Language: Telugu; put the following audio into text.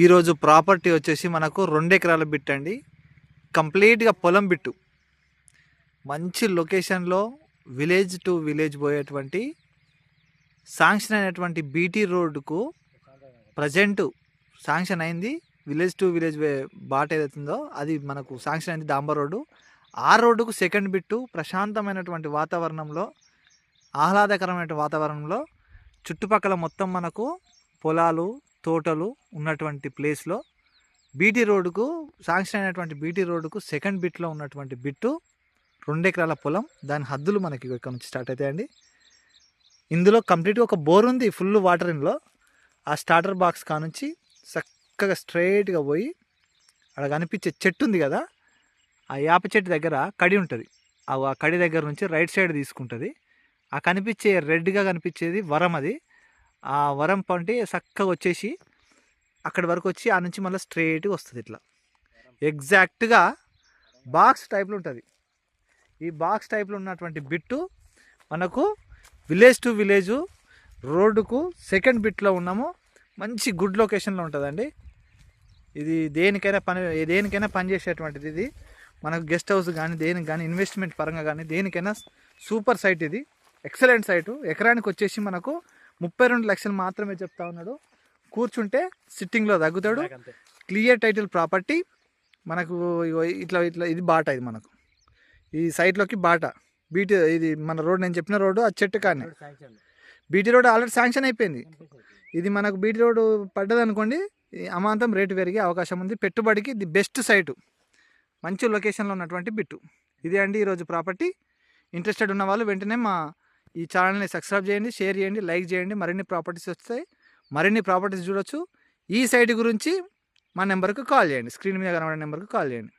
ఈరోజు ప్రాపర్టీ వచ్చేసి మనకు 2 ఎకరాల బిట్ అండి. కంప్లీట్గా పొలం బిట్టు, మంచి లొకేషన్లో విలేజ్ టు విలేజ్ పోయేటువంటి శాంక్షన్ అయినటువంటి బీటీ రోడ్డుకు ప్రజెంటు శాంక్షన్ అయింది. విలేజ్ టు విలేజ్ బాట ఏదైతుందో అది మనకు శాంక్షన్ అయింది, డాంబర్ రోడ్డు. ఆ రోడ్డుకు సెకండ్ బిట్టు ప్రశాంతమైనటువంటి వాతావరణంలో, ఆహ్లాదకరమైన వాతావరణంలో, చుట్టుపక్కల మొత్తం మనకు పొలాలు తోటలు ఉన్నటువంటి ప్లేస్లో బీటీ రోడ్డుకు శాంక్షన్ అయినటువంటి బీటీ రోడ్డుకు సెకండ్ బిట్లో ఉన్నటువంటి బిట్టు 2 ఎకరాల పొలం. దాని హద్దులు మనకి ఇక్కడ నుంచి స్టార్ట్ అవుతాయండి. ఇందులో కంప్లీట్గా ఒక బోర్ ఉంది, ఫుల్ వాటర్. ఇందులో ఆ స్టార్టర్ బాక్స్ కానుంచి చక్కగా స్ట్రైట్గా పోయి అక్కడ కనిపించే చెట్టు ఉంది కదా, ఆ యాప చెట్టు దగ్గర కడి ఉంటుంది. ఆ కడి దగ్గర నుంచి రైట్ సైడ్ తీసుకుంటుంది. ఆ కనిపించే రెడ్గా కనిపించేది వరం. అది ఆ వరం పంటి చక్కగా వచ్చేసి అక్కడి వరకు వచ్చి ఆ నుంచి మళ్ళీ స్ట్రైట్గా వస్తుంది. ఇట్లా ఎగ్జాక్ట్గా బాక్స్ టైప్లో ఉంటుంది. ఈ బాక్స్ టైప్లో ఉన్నటువంటి బిట్టు మనకు విలేజ్ టు విలేజ్ రోడ్డుకు సెకండ్ బిట్లో ఉన్నాము. మంచి గుడ్ లొకేషన్లో ఉంటుందండి. ఇది దేనికైనా పనిచేసేటువంటిది. ఇది మనకు గెస్ట్ హౌస్ కానీ దేనికి కానీ ఇన్వెస్ట్మెంట్ పరంగా కానీ దేనికైనా సూపర్ సైట్. ఇది ఎక్సలెంట్ సైటు. ఎకరానికి వచ్చేసి మనకు 32 లక్షలు మాత్రమే చెప్తా ఉన్నాడు. కూర్చుంటే సిట్టింగ్లో తగ్గుతాడు. క్లియర్ టైటిల్ ప్రాపర్టీ మనకు. ఇట్లా ఇట్లా ఇది బాట. ఇది మనకు ఈ సైట్లోకి బాట బీటీ. ఇది మన రోడ్, నేను చెప్పిన రోడ్డు ఆ చెట్టు కానీ బీటీ రోడ్ ఆల్రెడీ శాంక్షన్ అయిపోయింది. ఇది మనకు బీటీ రోడ్డు పడ్డదనుకోండి, అమాంతం రేటు పెరిగే అవకాశం ఉంది. పెట్టుబడికి ది బెస్ట్ సైటు, మంచి లొకేషన్లో ఉన్నటువంటి బిట్టు. ఇదే అండి ఈరోజు ప్రాపర్టీ. ఇంట్రెస్టెడ్ ఉన్న వాళ్ళు వెంటనే మా ఈ ఛానల్ని సబ్స్క్రైబ్ చేయండి, షేర్ చేయండి, లైక్ చేయండి. మరిన్ని ప్రాపర్టీస్ వస్తాయి, మరిన్ని ప్రాపర్టీస్ చూడొచ్చు. ఈ సైట్ గురించి మా నెంబర్కి కాల్ చేయండి, స్క్రీన్ మీద కనబడే నెంబర్కి కాల్ చేయండి.